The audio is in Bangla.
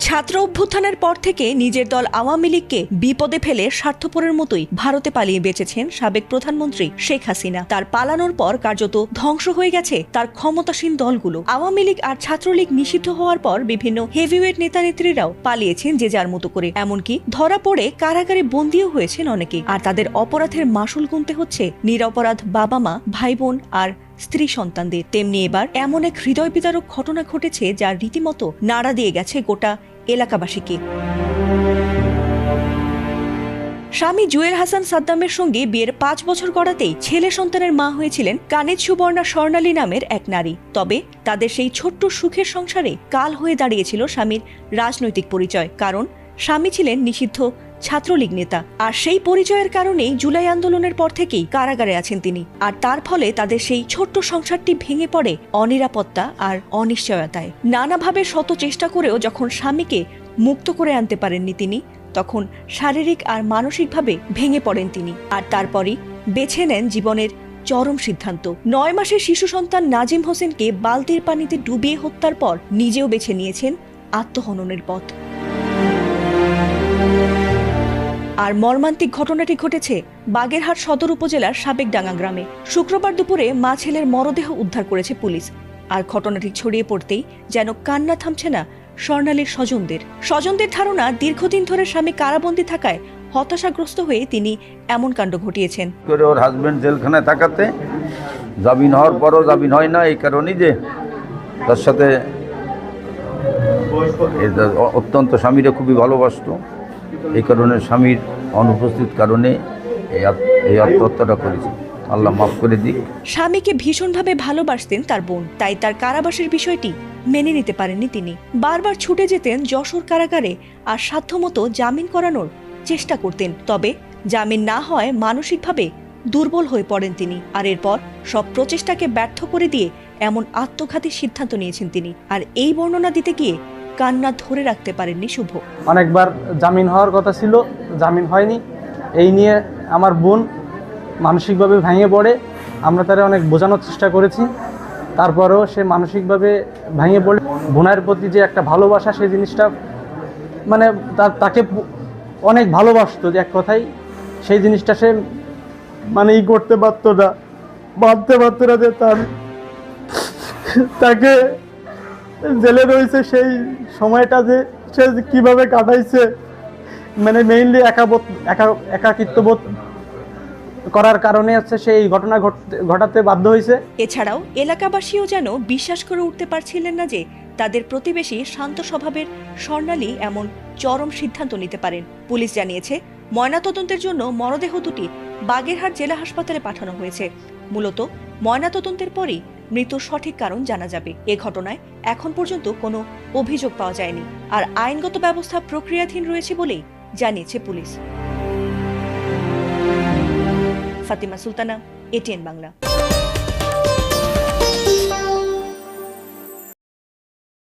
ছাত্র অভ্যুত্থানের পর থেকে নিজের দল আওয়ামী লীগকে বিপদে ফেলে স্বার্থপরের মতোই ভারতে পালিয়ে বেঁচেছেন সাবেক প্রধানমন্ত্রী শেখ হাসিনা। তার পালানোর পর কার্যত ধ্বংস হয়ে গেছে তার ক্ষমতাসীন দলগুলো। আওয়ামী লীগ আর ছাত্রলীগ নিষিদ্ধ হওয়ার পর বিভিন্ন হেভিওয়েট নেতা নেত্রীরাও পালিয়েছেন যে যার মতো করে, এমনকি ধরা পড়ে কারাগারে বন্দীও হয়েছেন অনেকে। আর তাদের অপরাধের মাসুল গুনতে হচ্ছে নিরপরাধ বাবা মা, ভাই বোন আর স্ত্রী সন্তানদের। তেমনি এবার এমন এক হৃদয় বিদারক ঘটনা ঘটেছে যা রীতিমতো নাড়া দিয়ে গেছে গোটা এলাকাবাসীকে। স্বামী জুয়েল হাসান সাদ্দামের সঙ্গে বিয়ের 5 বছর গড়াতেই ছেলে সন্তানের মা হয়েছিলেন কানিজ সুবর্ণা স্বর্ণালী নামের এক নারী। তবে তাদের সেই ছোট্ট সুখের সংসারে কাল হয়ে দাঁড়িয়েছিল স্বামীর রাজনৈতিক পরিচয়। কারণ স্বামী ছিলেন নিষিদ্ধ ছাত্রলীগ নেতা, আর সেই পরিচয়ের কারণেই জুলাই আন্দোলনের পর থেকেই কারাগারে আছেন তিনি। আর তার ফলে তাদের সেই ছোট্ট সংসারটি ভেঙে পড়ে অনিরাপত্তা আর অনিশ্চয়তায়। নানাভাবে শত চেষ্টা করেও যখন স্বামীকে মুক্ত করে আনতে পারেননি তিনি, তখন শারীরিক আর মানসিকভাবে ভেঙে পড়েন তিনি। আর তারপরই বেছে নেন জীবনের চরম সিদ্ধান্ত। 9 মাসের শিশু সন্তান নাজিম হোসেনকে বালতির পানিতে ডুবিয়ে হত্যার পর নিজেও বেছে নিয়েছেন আত্মহননের পথ। আর মর্মান্তিক ঘটনাটি ঘটেছে বাগেরহাট সদর উপজেলার সাবেকডাঙ্গা গ্রামে। শুক্রবার দুপুরে মা ছেলের মরদেহ উদ্ধার করেছে পুলিশ। আর ঘটনাটি ছড়িয়ে পড়তেই যেন কান্না থামছে না স্বর্ণালীর স্বজনদের ধারণা, দীর্ঘদিন ধরে স্বামী কারাবন্দী থাকায় হতাশাগ্রস্ত হয়ে তিনি এমন কাণ্ড ঘটিয়েছেন। ওর হাজবেন্ড জেলখানায় থাকাতে জামিন হওয়ার পরও জামিন হয় না, এই কারণেই যে তার সাথে অত্যন্ত স্বামীরা খুবই ভালোবাসত। এই কারণে স্বামীর অনুপস্থিত কারণে এই আত্মহত্যাটা করেছে। আল্লাহ মাফ করে দিক। স্বামীকে ভীষণভাবে ভালোবাসতেন তার বোন, তাই তার কারাবাসের বিষয়টি মেনে নিতে পারেননি তিনি। বারবার ছুটে যেতেন যশোর কারাগারে আর সাধ্যমতো জামিন করানোর চেষ্টা করতেন। তবে জামিন না হয় মানসিকভাবে দুর্বল হয়ে পড়েন তিনি। আর এরপর সব প্রচেষ্টাকে ব্যর্থ করে দিয়ে এমন আত্মঘাতী সিদ্ধান্ত নিয়েছেন তিনি। আর এই বর্ণনা দিতে গিয়ে কান্না ধরে রাখতে পারেননি শুভ। অনেকবার জামিন হওয়ার কথা ছিল, জামিন হয়নি। এই নিয়ে আমার বোন মানসিকভাবে ভেঙে পড়ে। আমরা তারা অনেক বোঝানোর চেষ্টা করেছি, তারপরেও সে মানসিকভাবে ভেঙে পড়ে। বোনের প্রতি যে একটা ভালোবাসা, সেই জিনিসটা মানে তাকে অনেক ভালোবাসতো, যে এক কথাই সেই জিনিসটা সে মানে করতে পারতো না, বাঁধতে পারতো না যে তাকে জেলে রয়েছে। সেই সময়টা যে সে কীভাবে কাটাইছে, মানে মেইনলি একাকিত্ববোধ করার কারণে হচ্ছে সেই ঘটনা ঘটাতে বাধ্য হয়েছে। এছাড়াও এলাকাবাসীও যেন বিশ্বাস করে উঠতে পারছিলেন না যে তাদের প্রতিবেশী শান্ত স্বভাবের স্বর্ণালী এমন চরম সিদ্ধান্ত নিতে পারেন। পুলিশ জানিয়েছে, ময়নাতদন্তের জন্য মরদেহ দুটি বাগেরহাট জেলা হাসপাতালে পাঠানো হয়েছে। মূলত ময়নাতদন্তের পরই মৃত্যুর সঠিক কারণ জানা যাবে। এ ঘটনায় এখন পর্যন্ত কোনো অভিযোগ পাওয়া যায়নি, আর আইনগত ব্যবস্থা প্রক্রিয়াধীন রয়েছে বলেই জানিয়েছে পুলিশ। ফাতিমা সুলতানা, এটিএন বাংলা।